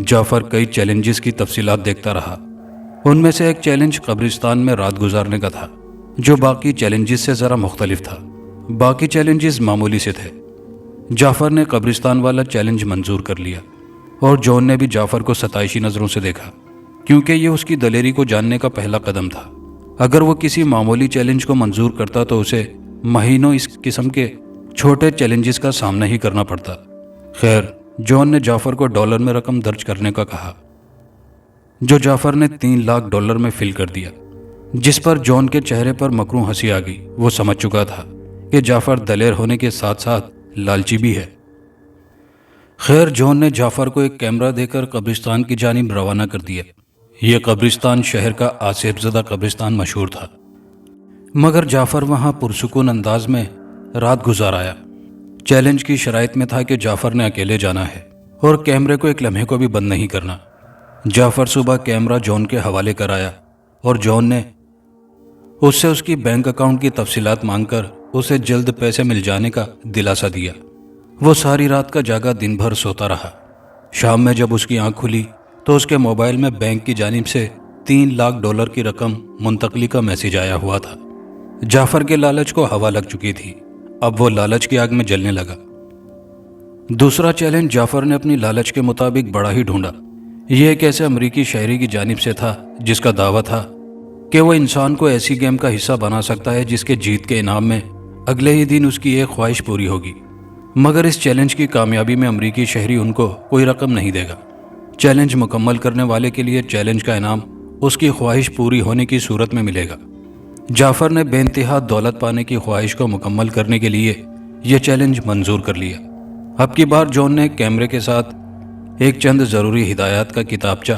جعفر کئی چیلنجز کی تفصیلات دیکھتا رہا۔ ان میں سے ایک چیلنج قبرستان میں رات گزارنے کا تھا، جو باقی چیلنجز سے ذرا مختلف تھا۔ باقی چیلنجز معمولی سے تھے۔ جعفر نے قبرستان والا چیلنج منظور کر لیا، اور جان نے بھی جعفر کو ستائشی نظروں سے دیکھا، کیونکہ یہ اس کی دلیری کو جاننے کا پہلا قدم تھا۔ اگر وہ کسی معمولی چیلنج کو منظور کرتا تو اسے مہینوں اس قسم کے چھوٹے چیلنجز کا سامنا ہی کرنا پڑتا۔ خیر، جان نے جعفر کو ڈالر میں رقم درج کرنے کا کہا، جو جعفر نے $3 لاکھ میں فل کر دیا، جس پر جان کے چہرے پر مکروہ ہنسی آ گئی۔ وہ سمجھ چکا تھا کہ جعفر دلیر ہونے کے ساتھ ساتھ لالچی بھی ہے۔ خیر، جان نے جعفر کو ایک کیمرہ دے کر قبرستان کی جانب روانہ کر دیا۔ یہ قبرستان شہر کا آصف زدہ قبرستان مشہور تھا، مگر جعفر وہاں پرسکون انداز میں رات گزار آیا۔ چیلنج کی شرائط میں تھا کہ جعفر نے اکیلے جانا ہے اور کیمرے کو ایک لمحے کو بھی بند نہیں کرنا۔ جعفر صبح کیمرہ جان کے حوالے کر آیا، اور جان نے اس سے اس کی بینک اکاؤنٹ کی تفصیلات مانگ کر اسے جلد پیسے مل جانے کا دلاسا دیا۔ وہ ساری رات کا جاگا دن بھر سوتا رہا۔ شام میں جب اس کی آنکھ کھلی تو اس کے موبائل میں بینک کی جانب سے $3 لاکھ کی رقم منتقلی کا میسج آیا ہوا تھا۔ جعفر کے لالچ کو ہوا لگ چکی تھی، اب وہ لالچ کی آگ میں جلنے لگا۔ دوسرا چیلنج جعفر نے اپنی لالچ کے مطابق بڑا ہی ڈھونڈا۔ یہ ایک ایسے امریکی شہری کی جانب سے تھا جس کا دعویٰ تھا کہ وہ انسان کو ایسی گیم کا حصہ بنا سکتا ہے جس کے جیت کے انعام میں اگلے ہی دن اس کی ایک خواہش پوری ہوگی۔ مگر اس چیلنج کی کامیابی میں امریکی شہری ان کو کوئی رقم نہیں دے گا۔ چیلنج مکمل کرنے والے کے لیے چیلنج کا انعام اس کی خواہش پوری ہونے کی صورت میں ملے گا۔ جعفر نے بے انتہا دولت پانے کی خواہش کو مکمل کرنے کے لیے یہ چیلنج منظور کر لیا۔ اب کی بار جان نے کیمرے کے ساتھ ایک چند ضروری ہدایات کا کتابچہ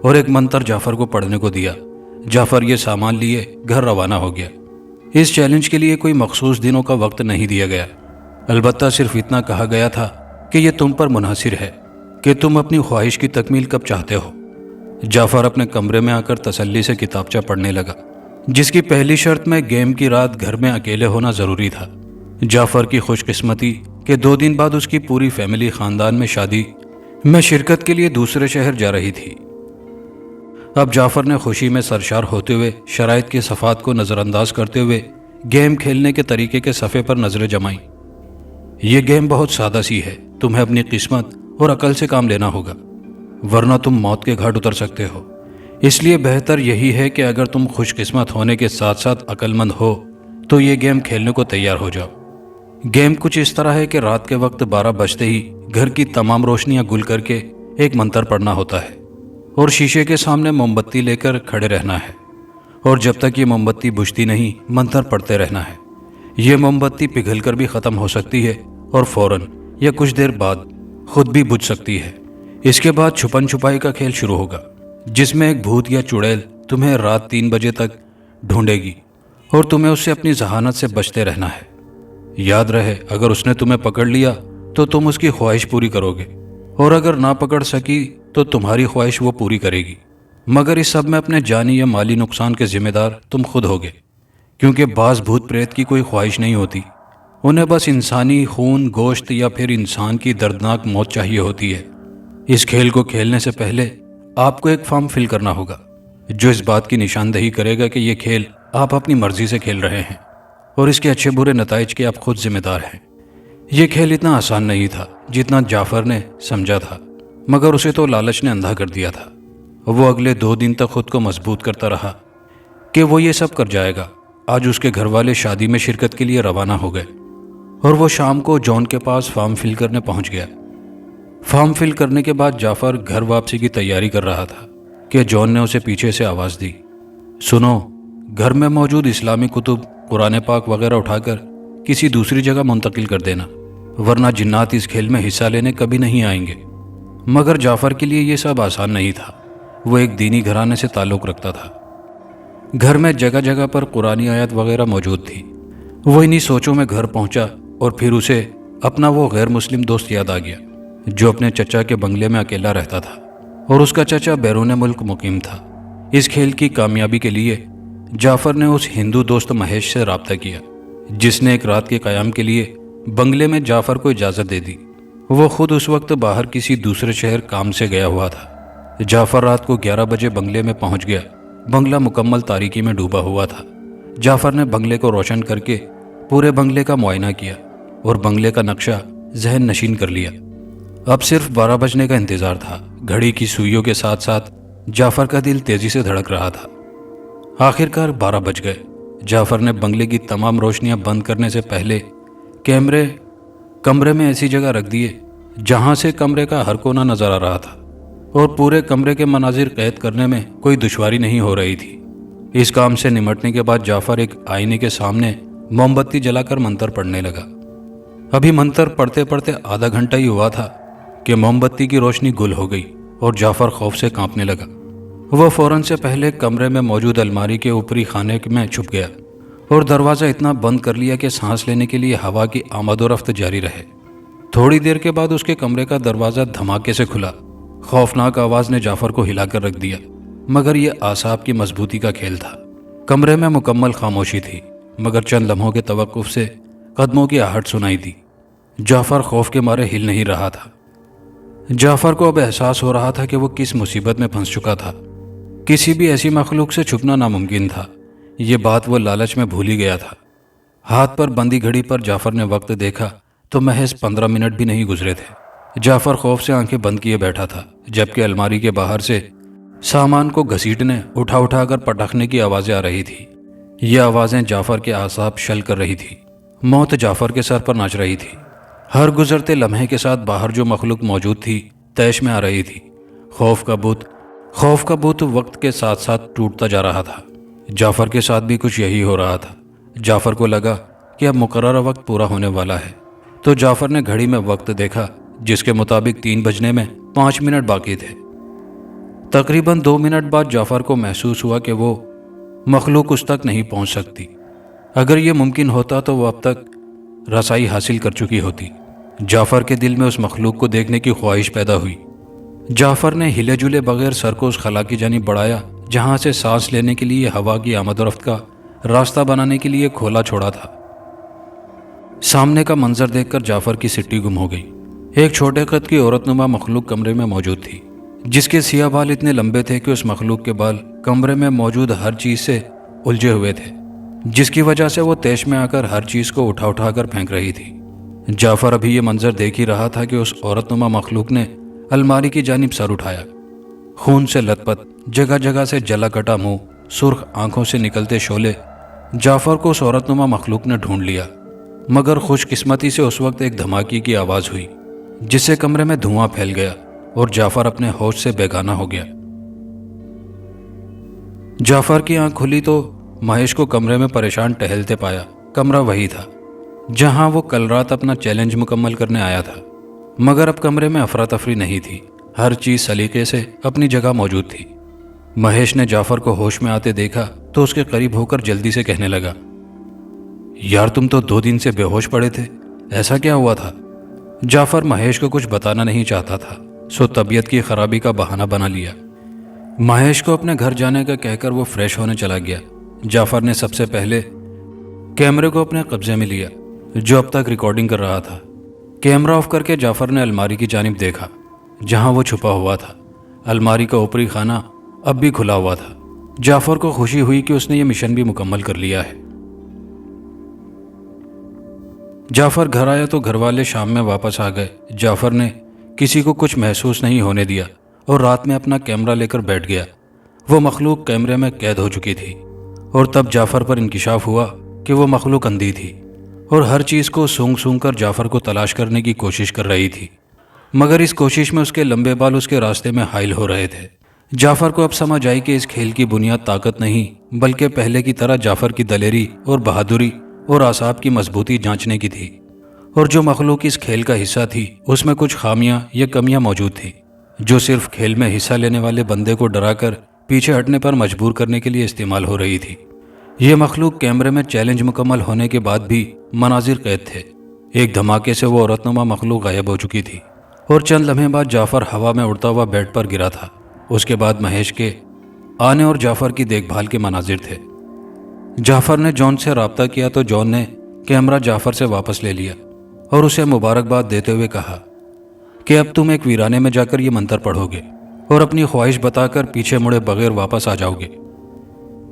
اور ایک منتر جعفر کو پڑھنے کو دیا۔ جعفر یہ سامان لیے گھر روانہ ہو گیا۔ اس چیلنج کے لیے کوئی مخصوص دنوں کا وقت نہیں دیا گیا، البتہ صرف اتنا کہا گیا تھا کہ یہ تم پر منحصر ہے کہ تم اپنی خواہش کی تکمیل کب چاہتے ہو۔ جعفر اپنے کمرے میں آ کر تسلی سے کتابچہ پڑھنے لگا، جس کی پہلی شرط میں گیم کی رات گھر میں اکیلے ہونا ضروری تھا۔ جعفر کی خوش قسمتی کہ 2 دن بعد اس کی پوری فیملی خاندان میں شادی میں شرکت کے لیے دوسرے شہر جا رہی تھی۔ اب جعفر نے خوشی میں سرشار ہوتے ہوئے شرائط کے صفات کو نظر انداز کرتے ہوئے گیم کھیلنے کے طریقے کے صفحے پر نظریں جمائیں۔ یہ گیم بہت سادہ سی ہے، تمہیں اپنی قسمت اور عقل سے کام لینا ہوگا، ورنہ تم موت کے گھاٹ اتر سکتے ہو۔ اس لیے بہتر یہی ہے کہ اگر تم خوش قسمت ہونے کے ساتھ ساتھ عقل مند ہو تو یہ گیم کھیلنے کو تیار ہو جاؤ۔ گیم کچھ اس طرح ہے کہ رات کے وقت 12 بجتے ہی گھر کی تمام روشنیاں گل کر کے ایک منتر پڑھنا ہوتا ہے، اور شیشے کے سامنے موم بتی لے کر کھڑے رہنا ہے، اور جب تک یہ موم بتی بجھتی نہیں منتر پڑھتے رہنا ہے۔ یہ موم بتی پگھل کر بھی ختم ہو سکتی ہے اور فوراً یا کچھ دیر بعد خود بھی بجھ سکتی ہے۔ اس کے بعد چھپن چھپائی کا کھیل شروع ہوگا، جس میں ایک بھوت یا چڑیل تمہیں رات 3 بجے تک ڈھونڈے گی اور تمہیں اس سے اپنی ذہانت سے بچتے رہنا ہے۔ یاد رہے، اگر اس نے تمہیں پکڑ لیا تو تم اس کی خواہش پوری کرو گے، اور اگر نہ پکڑ سکی تو تمہاری خواہش وہ پوری کرے گی، مگر اس سب میں اپنے جانی یا مالی نقصان کے ذمہ دار تم خود ہوگے، کیونکہ بعض بھوت پریت کی کوئی خواہش نہیں ہوتی، انہیں بس انسانی خون، گوشت یا پھر انسان کی دردناک موت چاہیے ہوتی ہے۔ اس کھیل کو کھیلنے سے پہلے آپ کو ایک فارم فل کرنا ہوگا، جو اس بات کی نشاندہی کرے گا کہ یہ کھیل آپ اپنی مرضی سے کھیل رہے ہیں اور اس کے اچھے برے نتائج کے آپ خود ذمہ دار ہیں۔ یہ کھیل اتنا آسان نہیں تھا جتنا جعفر نے سمجھا تھا، مگر اسے تو لالچ نے اندھا کر دیا تھا۔ وہ اگلے 2 دن تک خود کو مضبوط کرتا رہا کہ وہ یہ سب کر جائے گا۔ آج اس کے گھر والے شادی میں شرکت کے لیے روانہ ہو گئے، اور وہ شام کو جان کے پاس فارم فل کرنے پہنچ گیا۔ فارم فل کرنے کے بعد جعفر گھر واپسی کی تیاری کر رہا تھا کہ جان نے اسے پیچھے سے آواز دی، سنو، گھر میں موجود اسلامی کتب، قرآن پاک وغیرہ اٹھا کر کسی دوسری جگہ منتقل کر دینا، ورنہ جنات اس کھیل میں حصہ لینے کبھی نہیں آئیں گے۔ مگر جعفر کے لیے یہ سب آسان نہیں تھا۔ وہ ایک دینی گھرانے سے تعلق رکھتا تھا۔ گھر میں جگہ جگہ پر قرآنی آیات وغیرہ موجود تھی۔ وہ انہی سوچوں میں گھر پہنچا، اور پھر اسے اپنا وہ غیر مسلم دوست یاد آ گیا جو اپنے چچا کے بنگلے میں اکیلا رہتا تھا، اور اس کا چچا بیرون ملک مقیم تھا۔ اس کھیل کی کامیابی کے لیے جعفر نے اس ہندو دوست مہیش سے رابطہ کیا، جس نے ایک رات کے قیام کے لیے بنگلے میں جعفر کو اجازت دے دی۔ وہ خود اس وقت باہر کسی دوسرے شہر کام سے گیا ہوا تھا۔ جعفر رات کو 11 بجے بنگلے میں پہنچ گیا۔ بنگلہ مکمل تاریکی میں ڈوبا ہوا تھا۔ جعفر نے بنگلے کو روشن کر کے پورے بنگلے کا معائنہ کیا اور بنگلے کا نقشہ ذہن نشین کر لیا۔ اب صرف 12 بجنے کا انتظار تھا۔ گھڑی کی سوئیوں کے ساتھ ساتھ جعفر کا دل تیزی سے دھڑک رہا تھا۔ آخر کار 12 بج گئے۔ جعفر نے بنگلے کی تمام روشنیاں بند کرنے سے پہلے کمرے میں ایسی جگہ رکھ دیے جہاں سے کمرے کا ہر کونا نظر آ رہا تھا اور پورے کمرے کے مناظر قید کرنے میں کوئی دشواری نہیں ہو رہی تھی۔ اس کام سے نمٹنے کے بعد جعفر ایک آئینے کے سامنے موم بتی جلا کر منتر پڑھنے لگا۔ ابھی منتر پڑھتے پڑھتے آدھا گھنٹہ ہی ہوا تھا کہ موم بتی کی روشنی گل ہو گئی اور جعفر خوف سے کانپنے لگا۔ وہ فوراً سے پہلے کمرے میں موجود الماری کے اوپری خانے میں چھپ گیا اور دروازہ اتنا بند کر لیا کہ سانس لینے کے لیے ہوا کی آمد و رفت جاری رہے۔ تھوڑی دیر کے بعد اس کے کمرے کا دروازہ دھماکے سے کھلا۔ خوفناک آواز نے جعفر کو ہلا کر رکھ دیا، مگر یہ اعصاب کی مضبوطی کا کھیل تھا۔ کمرے میں مکمل خاموشی تھی، مگر چند لمحوں کے توقف سے قدموں کی آہٹ سنائی دی۔ جعفر خوف کے مارے ہل نہیں رہا تھا۔ جعفر کو اب احساس ہو رہا تھا کہ وہ کس مصیبت میں پھنس چکا تھا۔ کسی بھی ایسی مخلوق سے چھپنا ناممکن تھا۔ یہ بات وہ لالچ میں بھول ہی گیا تھا۔ ہاتھ پر بندی گھڑی پر جعفر نے وقت دیکھا تو محض 15 منٹ بھی نہیں گزرے تھے۔ جعفر خوف سے آنکھیں بند کیے بیٹھا تھا، جبکہ الماری کے باہر سے سامان کو گھسیٹنے، اٹھا کر پٹخنے کی آوازیں آ رہی تھی۔ یہ آوازیں جعفر کے اعصاب شل کر رہی تھی۔ موت جعفر کے سر پر ناچ رہی تھی۔ ہر گزرتے لمحے کے ساتھ باہر جو مخلوق موجود تھی طیش میں آ رہی تھی۔ خوف کا بت وقت کے ساتھ ساتھ ٹوٹتا جا رہا تھا۔ جعفر کے ساتھ بھی کچھ یہی ہو رہا تھا۔ جعفر کو لگا کہ اب مقررہ وقت پورا ہونے والا ہے، تو جعفر نے گھڑی میں وقت دیکھا، جس کے مطابق 3 بجنے میں 5 منٹ باقی تھے۔ تقریباً 2 منٹ بعد جعفر کو محسوس ہوا کہ وہ مخلوق اس تک نہیں پہنچ سکتی۔ اگر یہ ممکن ہوتا تو وہ اب تک رسائی حاصل کر چکی ہوتی۔ جعفر کے دل میں اس مخلوق کو دیکھنے کی خواہش پیدا ہوئی۔ جعفر نے ہلے جلے بغیر سر کو اس خلا کی جانب بڑھایا جہاں سے سانس لینے کے لیے ہوا کی آمد و رفت کا راستہ بنانے کے لیے کھولا چھوڑا تھا۔ سامنے کا منظر دیکھ کر جعفر کی سٹی گم ہو گئی۔ ایک چھوٹے قد کی عورت نما مخلوق کمرے میں موجود تھی، جس کے سیاہ بال اتنے لمبے تھے کہ اس مخلوق کے بال کمرے میں موجود ہر چیز سے الجھے ہوئے تھے، جس کی وجہ سے وہ طیش میں آ کر ہر چیز کو اٹھا کر پھینک رہی تھی۔ جعفر ابھی یہ منظر دیکھ ہی رہا تھا کہ اس عورت نما مخلوق نے الماری کی جانب سر اٹھایا۔ خون سے لت پت، جگہ جگہ سے جلا کٹا منہ، سرخ آنکھوں سے نکلتے شعلے۔ جعفر کو اس عورت نما مخلوق نے ڈھونڈ لیا، مگر خوش قسمتی سے اس وقت ایک دھماکے کی آواز ہوئی، جس سے کمرے میں دھواں پھیل گیا اور جعفر اپنے ہوش سے بیگانہ ہو گیا۔ جعفر کی آنکھ کھلی تو مہیش کو کمرے میں پریشان ٹہلتے پایا۔ کمرہ وہی تھا جہاں وہ کل رات اپنا چیلنج مکمل کرنے آیا تھا، مگر اب کمرے میں افراتفری نہیں تھی۔ ہر چیز سلیقے سے اپنی جگہ موجود تھی۔ مہیش نے جعفر کو ہوش میں آتے دیکھا تو اس کے قریب ہو کر جلدی سے کہنے لگا، یار تم تو 2 دن سے بے ہوش پڑے تھے، ایسا کیا ہوا تھا؟ جعفر مہیش کو کچھ بتانا نہیں چاہتا تھا، سو طبیعت کی خرابی کا بہانہ بنا لیا۔ مہیش کو اپنے گھر جانے کا کہہ کر وہ فریش ہونے چلا گیا۔ جعفر نے سب سے پہلے کیمرے کو اپنے قبضے میں لیا جو اب تک ریکارڈنگ کر رہا تھا۔ کیمرہ آف کر کے جعفر نے الماری کی جانب دیکھا جہاں وہ چھپا ہوا تھا۔ الماری کا اوپری خانہ اب بھی کھلا ہوا تھا۔ جعفر کو خوشی ہوئی کہ اس نے یہ مشن بھی مکمل کر لیا ہے۔ جعفر گھر آیا تو گھر والے شام میں واپس آ گئے۔ جعفر نے کسی کو کچھ محسوس نہیں ہونے دیا اور رات میں اپنا کیمرہ لے کر بیٹھ گیا۔ وہ مخلوق کیمرے میں قید ہو چکی تھی اور تب جعفر پر انکشاف ہوا کہ وہ مخلوق اندھی تھی اور ہر چیز کو سونگ کر جعفر کو تلاش کرنے کی کوشش کر رہی تھی، مگر اس کوشش میں اس کے لمبے بال اس کے راستے میں حائل ہو رہے تھے۔ جعفر کو اب سمجھ آئی کہ اس کھیل کی بنیاد طاقت نہیں بلکہ پہلے کی طرح جعفر کی دلیری اور بہادری اور اعصاب کی مضبوطی جانچنے کی تھی، اور جو مخلوق اس کھیل کا حصہ تھی اس میں کچھ خامیاں یا کمیاں موجود تھیں جو صرف کھیل میں حصہ لینے والے بندے کو ڈرا کر پیچھے ہٹنے پر مجبور کرنے کے لیے استعمال ہو رہی تھی۔ یہ مخلوق کیمرے میں چیلنج مکمل ہونے کے بعد بھی مناظر قید تھے۔ ایک دھماکے سے وہ عورت نما مخلوق غائب ہو چکی تھی اور چند لمحے بعد جعفر ہوا میں اڑتا ہوا بیڈ پر گرا تھا۔ اس کے بعد مہیش کے آنے اور جعفر کی دیکھ بھال کے مناظر تھے۔ جعفر نے جون سے رابطہ کیا تو جون نے کیمرہ جعفر سے واپس لے لیا اور اسے مبارکباد دیتے ہوئے کہا، کہ اب تم ایک ویرانے میں جا کر یہ منتر پڑھو گے اور اپنی خواہش بتا کر پیچھے مڑے بغیر واپس آ جاؤ گے۔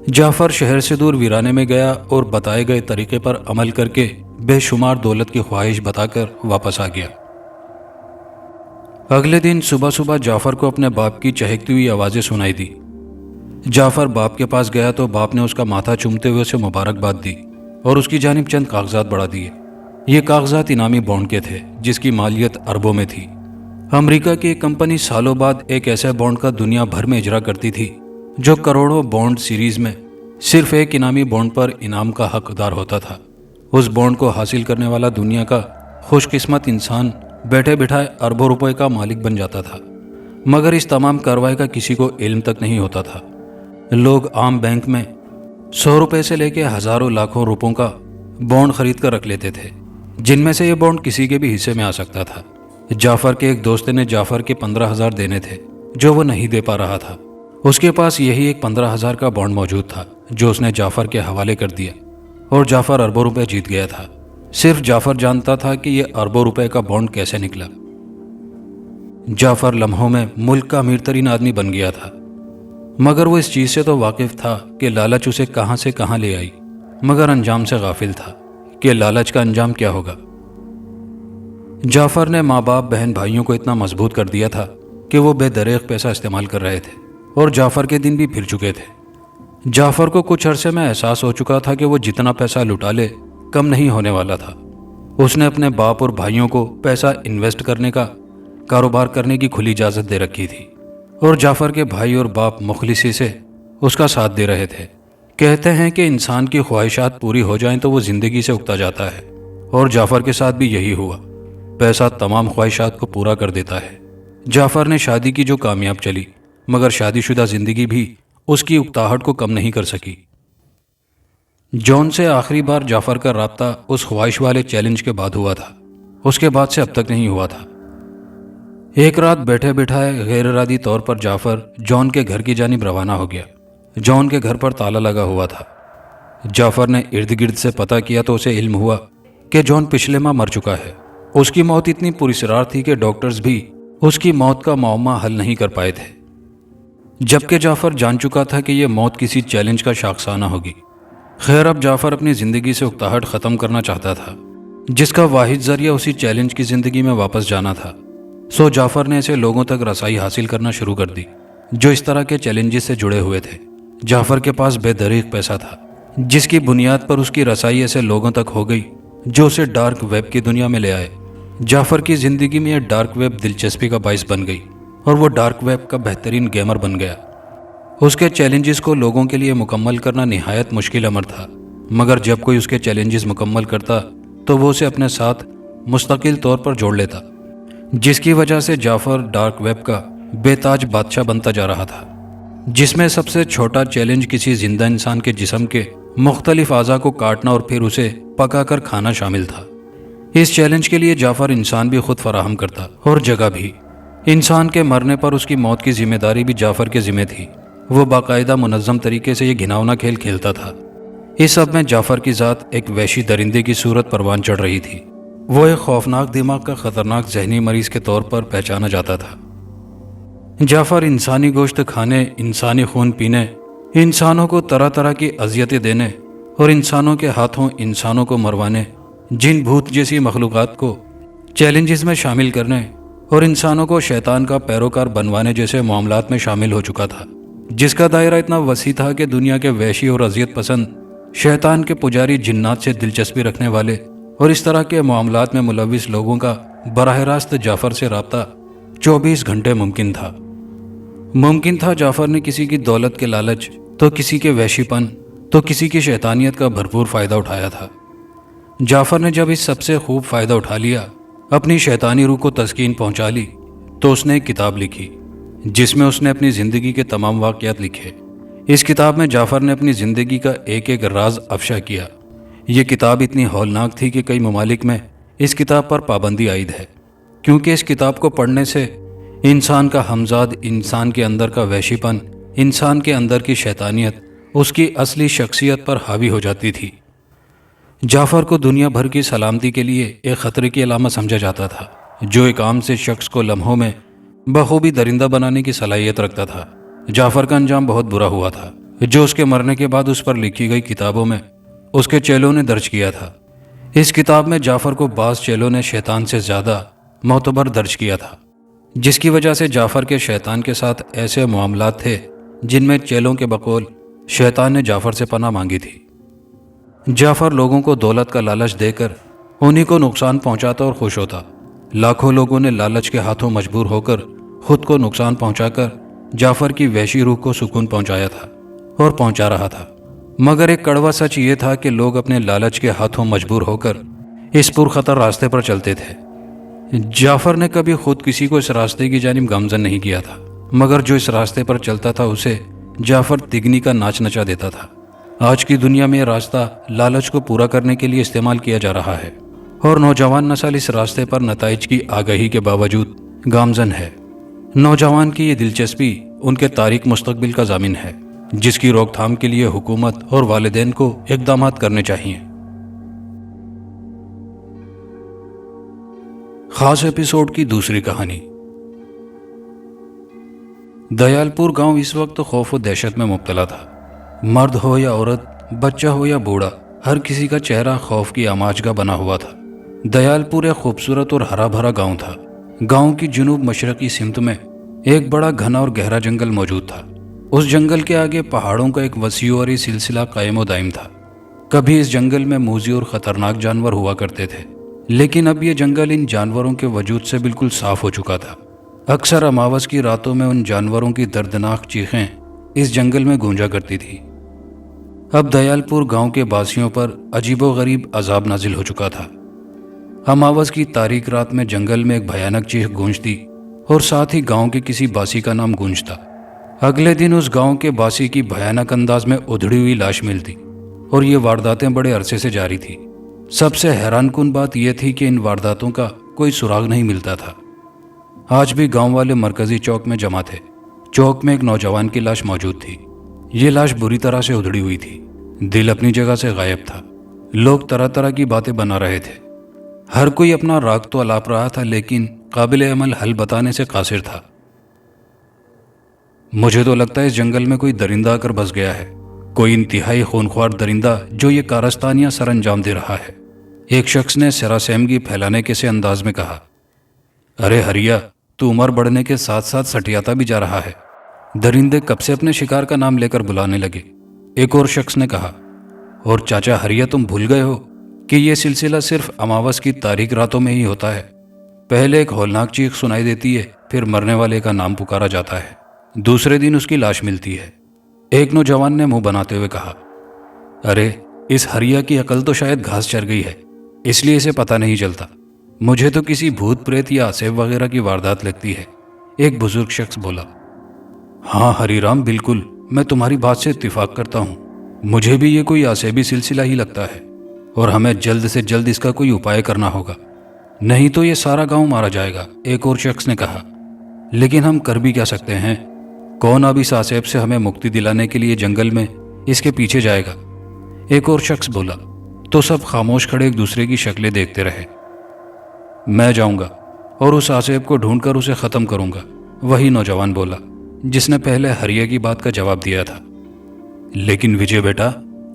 جعفر شہر سے دور ویرانے میں گیا اور بتائے گئے طریقے پر عمل کر کے بے شمار دولت کی خواہش بتا کر واپس آ گیا۔ اگلے دن صبح صبح جعفر کو اپنے باپ کی چہکتی ہوئی آوازیں سنائی دی۔ جعفر باپ کے پاس گیا تو باپ نے اس کا ماتھا چومتے ہوئے اسے مبارکباد دی اور اس کی جانب چند کاغذات بڑھا دیے۔ یہ کاغذات انعامی بانڈ کے تھے جس کی مالیت اربوں میں تھی۔ امریکہ کی ایک کمپنی سالوں بعد ایک ایسے بانڈ کا دنیا بھر میں اجرا کرتی تھی جو کروڑوں بانڈ سیریز میں صرف ایک انعامی بانڈ پر انعام کا حقدار ہوتا تھا۔ اس بانڈ کو حاصل کرنے والا دنیا کا خوش قسمت انسان بیٹھے بٹھائے اربوں روپے کا مالک بن جاتا تھا، مگر اس تمام کارروائی کا کسی کو علم تک نہیں ہوتا تھا۔ لوگ عام بینک میں 100 روپے سے لے کے ہزاروں لاکھوں روپوں کا بانڈ خرید کر رکھ لیتے تھے، جن میں سے یہ بانڈ کسی کے بھی حصے میں آ سکتا تھا۔ جعفر کے ایک دوست نے جعفر کے 15,000 دینے تھے جو وہ نہیں دے پا رہا تھا۔ اس کے پاس یہی ایک 15,000 کا بانڈ موجود تھا جو اس نے جعفر کے حوالے کر دیا اور جعفر اربوں روپے جیت گیا تھا۔ صرف جعفر جانتا تھا کہ یہ اربوں روپے کا بانڈ کیسے نکلا۔ جعفر لمحوں میں ملک کا امیر ترین آدمی بن گیا تھا، مگر وہ اس چیز سے تو واقف تھا کہ لالچ اسے کہاں سے کہاں لے آئی، مگر انجام سے غافل تھا کہ لالچ کا انجام کیا ہوگا۔ جعفر نے ماں باپ بہن بھائیوں کو اتنا مضبوط کر دیا تھا کہ وہ بے دریغ پیسہ استعمال کر رہے تھے اور جعفر کے دن بھی پھر چکے تھے۔ جعفر کو کچھ عرصے میں احساس ہو چکا تھا کہ وہ جتنا پیسہ لٹا لے کم نہیں ہونے والا تھا۔ اس نے اپنے باپ اور بھائیوں کو پیسہ انویسٹ کرنے کا کاروبار کرنے کی کھلی اجازت دے رکھی تھی، اور جعفر کے بھائی اور باپ مخلصی سے اس کا ساتھ دے رہے تھے۔ کہتے ہیں کہ انسان کی خواہشات پوری ہو جائیں تو وہ زندگی سے اکتا جاتا ہے، اور جعفر کے ساتھ بھی یہی ہوا۔ پیسہ تمام خواہشات کو پورا کر دیتا ہے۔ جعفر نے شادی کی جو کامیاب چلی، مگر شادی شدہ زندگی بھی اس کی اکتاہٹ کو کم نہیں کر سکی۔ جون سے آخری بار جعفر کا رابطہ اس خواہش والے چیلنج کے بعد ہوا تھا، اس کے بعد سے اب تک نہیں ہوا تھا۔ ایک رات بیٹھے بٹھائے غیر ارادی طور پر جعفر جون کے گھر کی جانب روانہ ہو گیا۔ جون کے گھر پر تالا لگا ہوا تھا۔ جعفر نے ارد گرد سے پتہ کیا تو اسے علم ہوا کہ جون پچھلے ماہ مر چکا ہے۔ اس کی موت اتنی پراسرار تھی کہ ڈاکٹرز بھی اس کی موت کا معمہ حل نہیں کر پائے تھے، جبکہ جعفر جان چکا تھا کہ یہ موت کسی چیلنج کا شاخسانہ ہوگی۔ خیر، اب جعفر اپنی زندگی سے اکتاہٹ ختم کرنا چاہتا تھا، جس کا واحد ذریعہ اسی چیلنج کی زندگی میں واپس جانا تھا۔ سو جعفر نے ایسے لوگوں تک رسائی حاصل کرنا شروع کر دی جو اس طرح کے چیلنجز سے جڑے ہوئے تھے۔ جعفر کے پاس بے دریغ پیسہ تھا، جس کی بنیاد پر اس کی رسائی ایسے لوگوں تک ہو گئی جو اسے ڈارک ویب کی دنیا میں لے آئے۔ جعفر کی زندگی میں یہ ڈارک ویب دلچسپی کا باعث بن گئی اور وہ ڈارک ویب کا بہترین گیمر بن گیا۔ اس کے چیلنجز کو لوگوں کے لیے مکمل کرنا نہایت مشکل امر تھا، مگر جب کوئی اس کے چیلنجز مکمل کرتا تو وہ اسے اپنے ساتھ مستقل طور پر جوڑ لیتا، جس کی وجہ سے جعفر ڈارک ویب کا بے تاج بادشاہ بنتا جا رہا تھا، جس میں سب سے چھوٹا چیلنج کسی زندہ انسان کے جسم کے مختلف اعضاء کو کاٹنا اور پھر اسے پکا کر کھانا شامل تھا۔ اس چیلنج کے لیے جعفر انسان بھی خود فراہم کرتا اور جگہ بھی۔ انسان کے مرنے پر اس کی موت کی ذمہ داری بھی جعفر کے ذمہ تھی۔ وہ باقاعدہ منظم طریقے سے یہ گھناؤنا کھیل کھیلتا تھا۔ اس سب میں جعفر کی ذات ایک وحشی درندے کی صورت پروان چڑھ رہی تھی۔ وہ ایک خوفناک دماغ کا خطرناک ذہنی مریض کے طور پر پہچانا جاتا تھا۔ جعفر انسانی گوشت کھانے، انسانی خون پینے، انسانوں کو طرح طرح کی اذیتیں دینے اور انسانوں کے ہاتھوں انسانوں کو مروانے، جن بھوت جیسی مخلوقات کو چیلنجز میں شامل کرنے اور انسانوں کو شیطان کا پیروکار بنوانے جیسے معاملات میں شامل ہو چکا تھا، جس کا دائرہ اتنا وسیع تھا کہ دنیا کے وحشی اور اذیت پسند شیطان کے پجاری جنات سے دلچسپی رکھنے والے اور اس طرح کے معاملات میں ملوث لوگوں کا براہ راست جعفر سے رابطہ 24 گھنٹے ممکن تھا۔ جعفر نے کسی کی دولت کے لالچ، تو کسی کے وحشی پن، تو کسی کی شیطانیت کا بھرپور فائدہ اٹھایا تھا۔ جعفر نے جب اس سب سے خوب فائدہ اٹھا لیا، اپنی شیطانی روح کو تسکین پہنچا لی، تو اس نے ایک کتاب لکھی جس میں اس نے اپنی زندگی کے تمام واقعات لکھے۔ اس کتاب میں جعفر نے اپنی زندگی کا ایک ایک راز افشا کیا۔ یہ کتاب اتنی ہولناک تھی کہ کئی ممالک میں اس کتاب پر پابندی عائد ہے، کیونکہ اس کتاب کو پڑھنے سے انسان کا ہمزاد، انسان کے اندر کا وحشی پن، انسان کے اندر کی شیطانیت اس کی اصلی شخصیت پر حاوی ہو جاتی تھی۔ جعفر کو دنیا بھر کی سلامتی کے لیے ایک خطرے کی علامت سمجھا جاتا تھا، جو ایک عام سے شخص کو لمحوں میں بخوبی درندہ بنانے کی صلاحیت رکھتا تھا۔ جعفر کا انجام بہت برا ہوا تھا، جو اس کے مرنے کے بعد اس پر لکھی گئی کتابوں میں اس کے چیلوں نے درج کیا تھا۔ اس کتاب میں جعفر کو بعض چیلوں نے شیطان سے زیادہ معتبر درج کیا تھا، جس کی وجہ سے جعفر کے شیطان کے ساتھ ایسے معاملات تھے جن میں چیلوں کے بقول شیطان نے جعفر سے پناہ مانگی تھی۔ جعفر لوگوں کو دولت کا لالچ دے کر انہی کو نقصان پہنچاتا اور خوش ہوتا۔ لاکھوں لوگوں نے لالچ کے ہاتھوں مجبور ہو کر خود کو نقصان پہنچا کر جعفر کی وحشی روح کو سکون پہنچایا تھا اور پہنچا رہا تھا، مگر ایک کڑوا سچ یہ تھا کہ لوگ اپنے لالچ کے ہاتھوں مجبور ہو کر اس پرخطر راستے پر چلتے تھے۔ جعفر نے کبھی خود کسی کو اس راستے کی جانب گامزن نہیں کیا تھا، مگر جو اس راستے پر چلتا تھا اسے جعفر تگنی کا ناچ نچا دیتا تھا۔ آج کی دنیا میں یہ راستہ لالچ کو پورا کرنے کے لیے استعمال کیا جا رہا ہے، اور نوجوان نسل اس راستے پر نتائج کی آگاہی کے باوجود گامزن ہے۔ نوجوان کی یہ دلچسپی ان کے تاریک مستقبل کا ضامن ہے، جس کی روک تھام کے لیے حکومت اور والدین کو اقدامات کرنے چاہیے۔ خاص ایپیسوڈ کی دوسری کہانی۔ دیال پور گاؤں اس وقت خوف و دہشت میں مبتلا تھا۔ مرد ہو یا عورت، بچہ ہو یا بوڑھا، ہر کسی کا چہرہ خوف کی آماج کا بنا ہوا تھا۔ دیال پور ایک خوبصورت اور ہرا بھرا گاؤں تھا۔ گاؤں کی جنوب مشرقی سمت میں ایک بڑا گھنا اور گہرا جنگل موجود تھا۔ اس جنگل کے آگے پہاڑوں کا ایک وسیع اور سلسلہ قائم و دائم تھا۔ کبھی اس جنگل میں موذی اور خطرناک جانور ہوا کرتے تھے، لیکن اب یہ جنگل ان جانوروں کے وجود سے بالکل صاف ہو چکا تھا۔ اکثر اماوس کی راتوں میں ان جانوروں کی دردناک چیخیں اس جنگل میں گونجا کرتی تھی۔ اب دیال پور گاؤں کے باسیوں پر عجیب و غریب عذاب نازل ہو چکا تھا۔ اماوس کی تاریک رات میں جنگل میں ایک بھیانک چیخ گونجتی اور ساتھ ہی گاؤں کے کسی باسی کا نام گونجتا۔ اگلے دن اس گاؤں کے باسی کی بھیانک انداز میں ادھڑی ہوئی لاش ملتی، اور یہ وارداتیں بڑے عرصے سے جاری تھی۔ سب سے حیران کن بات یہ تھی کہ ان وارداتوں کا کوئی سراغ نہیں ملتا تھا۔ آج بھی گاؤں والے مرکزی چوک میں جمع تھے۔ چوک میں ایک نوجوان کی لاش موجود تھی۔ یہ لاش بری طرح سے ادھڑی ہوئی تھی، دل اپنی جگہ سے غائب تھا۔ لوگ طرح طرح کی باتیں بنا رہے تھے۔ ہر کوئی اپنا راگ تو الاپ رہا تھا، لیکن قابل عمل حل بتانے سے قاصر تھا۔ مجھے تو لگتا ہے اس جنگل میں کوئی درندہ آ کر بس گیا ہے، کوئی انتہائی خونخوار درندہ جو یہ کارستانیاں سر انجام دے رہا ہے، ایک شخص نے سراسیمگی پھیلانے کے سے انداز میں کہا۔ ارے ہریا، تو عمر بڑھنے کے ساتھ ساتھ سٹیاتا بھی جا رہا ہے۔ درندے کب سے اپنے شکار کا نام لے کر بلانے لگے، ایک اور شخص نے کہا۔ اور چاچا ہریا، تم بھول گئے ہو کہ یہ سلسلہ صرف اماوس کی تاریک راتوں میں ہی ہوتا ہے۔ پہلے ایک ہولناک چیخ سنائی دیتی ہے، پھر مرنے والے کا نام پکارا جاتا ہے، دوسرے دن اس کی لاش ملتی ہے۔ ایک نوجوان نے منہ بناتے ہوئے کہا۔ ارے اس ہریا کی عقل تو شاید گھاس چر گئی ہے، اس لیے اسے پتہ نہیں چلتا۔ مجھے تو کسی بھوت پریت یا آسیب وغیرہ کی واردات لگتی ہے، ایک بزرگ شخص بولا۔ ہاں ہری رام، بالکل، میں تمہاری بات سے اتفاق کرتا ہوں۔ مجھے بھی یہ کوئی آسیبی سلسلہ ہی لگتا ہے، اور ہمیں جلد سے جلد اس کا کوئی اپائے کرنا ہوگا، نہیں تو یہ سارا گاؤں مارا جائے گا، ایک اور شخص نے کہا۔ لیکن ہم کر بھی کیا سکتے ہیں؟ کون اب اس آسیب سے ہمیں مکتی دلانے کے لیے جنگل میں اس کے پیچھے جائے گا؟ ایک اور شخص بولا۔ تو سب خاموش کھڑے ایک دوسرے کی شکلیں دیکھتے رہے۔ میں جاؤں گا اور اس آسیب کو ڈھونڈ کر اسے ختم کروں گا، وہی نوجوان بولا جس نے پہلے ہریا کی بات کا جواب دیا تھا۔ لیکن وجے بیٹا،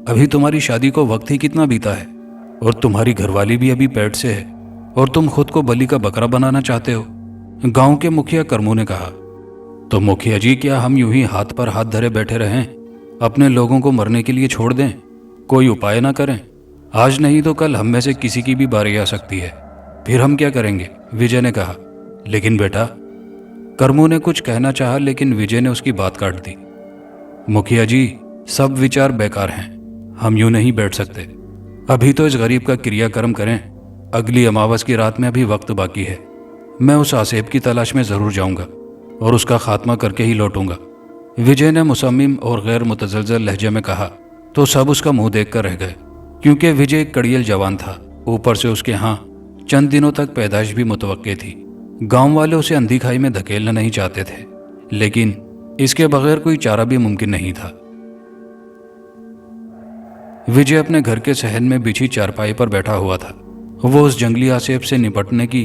ابھی تمہاری شادی کو وقت ہی کتنا بیتا ہے، اور تمہاری گھر والی بھی ابھی پیٹ سے ہے، اور تم خود کو بلی کا بکرا بنانا چاہتے ہو، گاؤں کے مکھیا کرمو نے کہا۔ تو مکھیا جی، کیا ہم یوں ہی ہاتھ پر ہاتھ دھرے بیٹھے رہیں، اپنے لوگوں کو مرنے کے لیے چھوڑ دیں، کوئی اپائے نہ کریں؟ آج نہیں تو کل ہم میں سے کسی کی بھی باری آ سکتی ہے، پھر ہم کیا کریں گے؟ وجے نے کہا۔ لیکن بیٹا، کرمو نے کچھ کہنا چاہا، لیکن وجے نے اس کی بات کاٹ دی۔ مکھیا جی، سب وچار بیکار ہیں، ہم یوں نہیں بیٹھ سکتے۔ ابھی تو اس غریب کا کریا کرم کریں، اگلی اماوس کی رات میں ابھی وقت باقی ہے۔ میں اس آسیب کی تلاش میں ضرور جاؤں گا اور اس کا خاتمہ کر کے ہی لوٹوں گا، وجے نے مصمم اور غیر متزلزل لہجے میں کہا۔ تو سب اس کا منہ دیکھ کر رہ گئے، کیونکہ وجے ایک کڑیل جوان تھا، اوپر سے اس کے ہاں چند دنوں تک پیدائش بھی متوقع تھی۔ گاؤں والے اسے اندھی کھائی میں دھکیلنا نہیں چاہتے تھے، لیکن اس کے بغیر کوئی چارہ بھی ممکن نہیں تھا۔ وجے اپنے گھر کے صحن میں بچھی چارپائی پر بیٹھا ہوا تھا۔ وہ اس جنگلی آسیب سے نپٹنے کی